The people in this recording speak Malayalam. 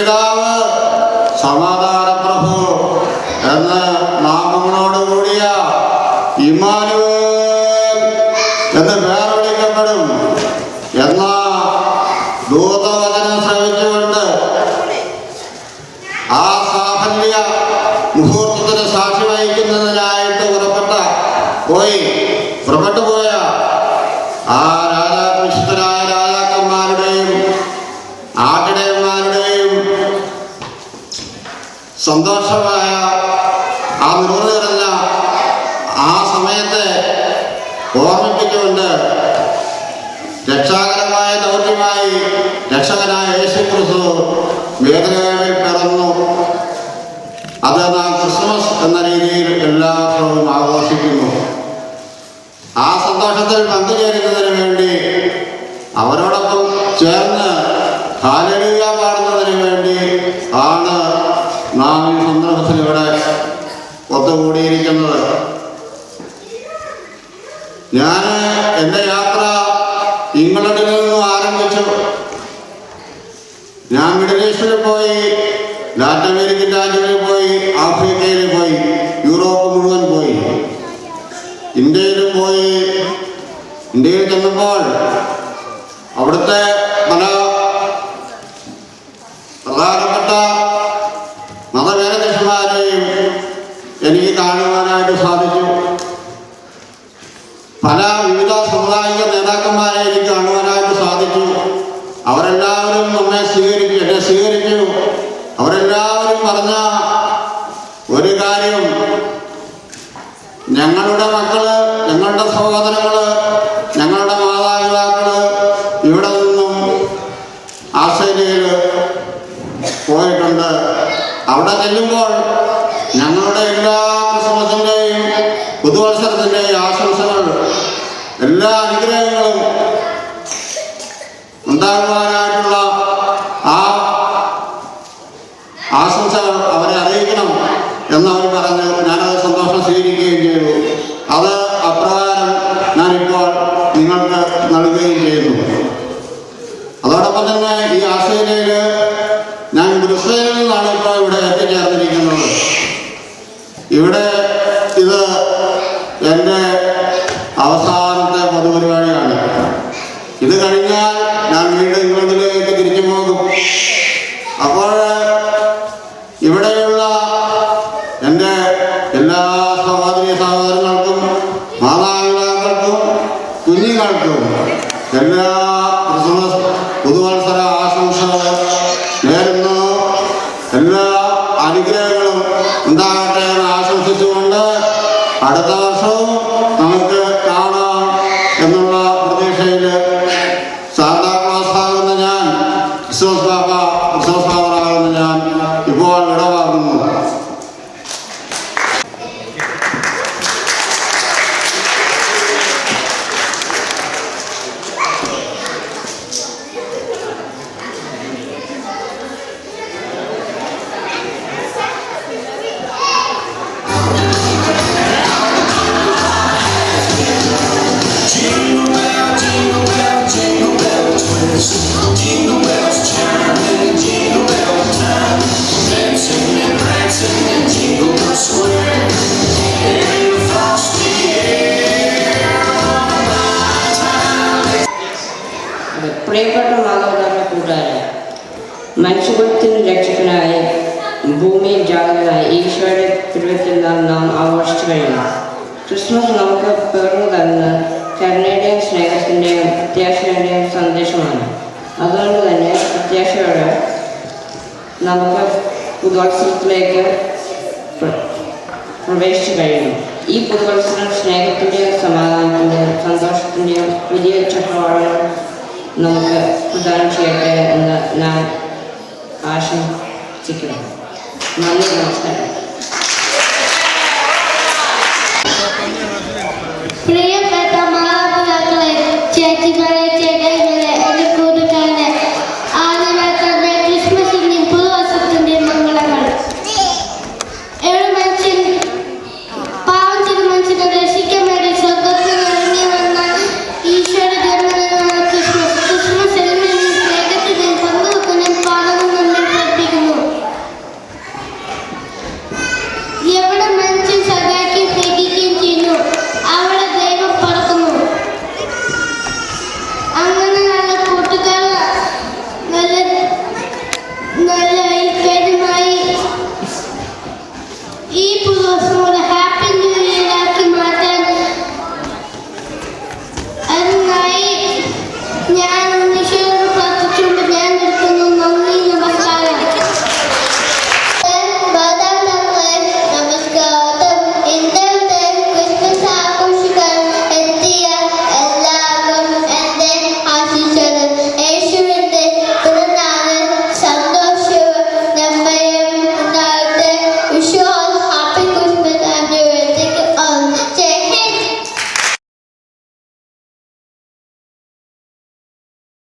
പിതാവ് സമാധാനപ്രഭു എന്ന് നാമങ്ങളോടുകൂടിയ ഇമ്മാനുവേൽ എന്ന് പേർ വിളിക്കപ്പെടും എന്ന ദൂതവചനം ശ്രവിച്ചുകൊണ്ട് ആ സാഫല്യ മുഹൂർത്തത്തിന് സാക്ഷി വഹിക്കുന്നതിനായിട്ട് പുറപ്പെട്ടു പോയ ആ വിശുദ്ധരായ രാജാക്കന്മാരുടെയും ആട്ടിടയന്മാരുടെയും സന്തോഷമായ ആ നിറഞ്ഞ ആ സമയത്തെ ഓർമ്മിപ്പിച്ചുകൊണ്ട് രക്ഷാകരമായ ദൗത്യമായി രക്ഷകനായ യേശുക്രിസ്തു ബേത്ലഹേമിൽ പിറന്നു. അത് നാം ക്രിസ്മസ് എന്ന രീതിയിൽ എല്ലാ വർഷവും ആഘോഷിക്കുന്നു. ആ സന്തോഷത്തിൽ പങ്കുചേരുന്നതിന് വേണ്ടി അവരോടൊപ്പം ചേർന്ന് ഹല്ലേലൂയ പാടുന്നതിന് വേണ്ടി ആണ് നാം ഈ സന്ദർഭത്തിൽ ഇവിടെ ഒത്തുകൂടിയിരിക്കുന്നത്. ഞാൻ എൻ്റെ യാത്ര ഇംഗ്ലണ്ടിൽ നിന്നും ആരംഭിച്ചു. ഞാൻ മിഡിൽ ഈസ്റ്റിൽ പോയി, ലാറ്റിൻ അമേരിക്കൻ രാജ്യങ്ങളിൽ പോയി, ആഫ്രിക്കയിൽ പോയി, യൂറോപ്പ് മുഴുവൻ പോയി, ഇന്ത്യയിലും പോയി. ഇന്ത്യയിൽ ചെന്നപ്പോൾ അവിടുത്തെ പല പ്രധാനപ്പെട്ട മതമേലധ്യക്ഷന്മാരെയും എനിക്ക് കാണുവാനായിട്ട് സാധിച്ചു. പല വിവിധ സമുദായിക നേതാക്കന്മാരെ എനിക്ക് കാണുവാനായിട്ട് സാധിച്ചു. അവരെല്ലാവരും എന്നെ സ്വീകരിച്ചു. അവരെല്ലാവരും പറഞ്ഞ ഒരു കാര്യം, ഞങ്ങളുടെ മക്കള്, ഞങ്ങളുടെ സഹോദരങ്ങള്, ഞങ്ങളുടെ മാതാപിതാക്കള് ഇവിടെ നിന്നും ആസ്ട്രേലിയയിൽ പോയിട്ടുണ്ട്. അവിടെ ചെല്ലുമ്പോൾ ഞങ്ങളുടെ എല്ലാ ക്രിസ്മസിൻ്റെയും പുതുവത്സരത്തിൻ്റെയും ആശംസകൾ, എല്ലാ അനുഗ്രഹങ്ങളും ഉണ്ടാകുവാനായിട്ടുള്ള ആ ആശംസകൾ അവരെ അറിയിക്കണം എന്നവർ പറഞ്ഞു. ഞാനത് സന്തോഷം സ്വീകരിക്കുകയും ചെയ്തു. അത് അപ്രകാരം ഞാനിപ്പോൾ നിങ്ങൾക്ക് നൽകുകയും ചെയ്യുന്നു. അതോടൊപ്പം തന്നെ ഈ ആസ്ട്രേലിയയിൽ ഞാൻ ബ്രിസ്ബനിൽ നിന്നാണ് ഇപ്പോൾ ഇവിടെ എത്തിച്ചേർന്നിരിക്കുന്നത്. ഇവിടെ ഇത് എൻ്റെ അവസാനത്തെ പൊതുപരിപാടിയാണ്. ഇത് കഴിഞ്ഞാൽ ഞാൻ വീണ്ടും ഇംഗ്ലണ്ടിലേക്ക് തിരിച്ചു പോകും. അപ്പോൾ ഇവിടെയുള്ള എൻ്റെ എല്ലാ സഹോദരങ്ങൾക്കും മാതാപിതാക്കൾക്കും കുഞ്ഞുങ്ങൾക്കും എല്ലാ ക്രിസ്മസ് പുതുവത്സര ആശംസകൾ നേരുന്നു. എല്ലാ അനുഗ്രഹങ്ങളും ഉണ്ടാകട്ടെ എന്ന് ആശംസിച്ചുകൊണ്ട് അടുത്ത വർഷവും നമുക്ക് കാണാം എന്നുള്ള പ്രതീക്ഷയിൽ സാന്താക്ലോസ് ആകുന്ന ഞാൻ, ക്രിസ്മസ് ഫാദറാകുന്ന ഞാൻ ഇപ്പോൾ വിടവാങ്ങുന്നു. പ്രിയപ്പെട്ട മാതാപിതാക്കളെ, കൂട്ടുകാരെ, മനുഷ്യകുലത്തിന് രക്ഷകനായി ഭൂമിയിൽ ജാതകനായ ഈശോയുടെ തിരുവെത്തുന്നാൾ നാം ആഘോഷിച്ചു കഴിയുന്നു. ക്രിസ്മസ് നമുക്ക് പകർന്നു തരുന്ന കരുണയുടെയും സ്നേഹത്തിൻ്റെയും പ്രത്യാശയുടെയും സന്ദേശമാണ്. അതുകൊണ്ട് തന്നെ പ്രത്യാശയോടെ നമുക്ക് പുതുവത്സരത്തിലേക്ക് പ്രവേശിച്ചു കഴിയുന്നു. ഈ പുതുവത്സരം സ്നേഹത്തിൻ്റെയും സമാധാനത്തിൻ്റെയും സന്തോഷത്തിൻ്റെയും പുതിയ ചക്രവാളങ്ങൾ നമുക്ക് പ്രദാനം ചെയ്യട്ടെ എന്ന് ഞാൻ ആശംസിക്കുന്നു. നന്ദി, നമസ്കാരം.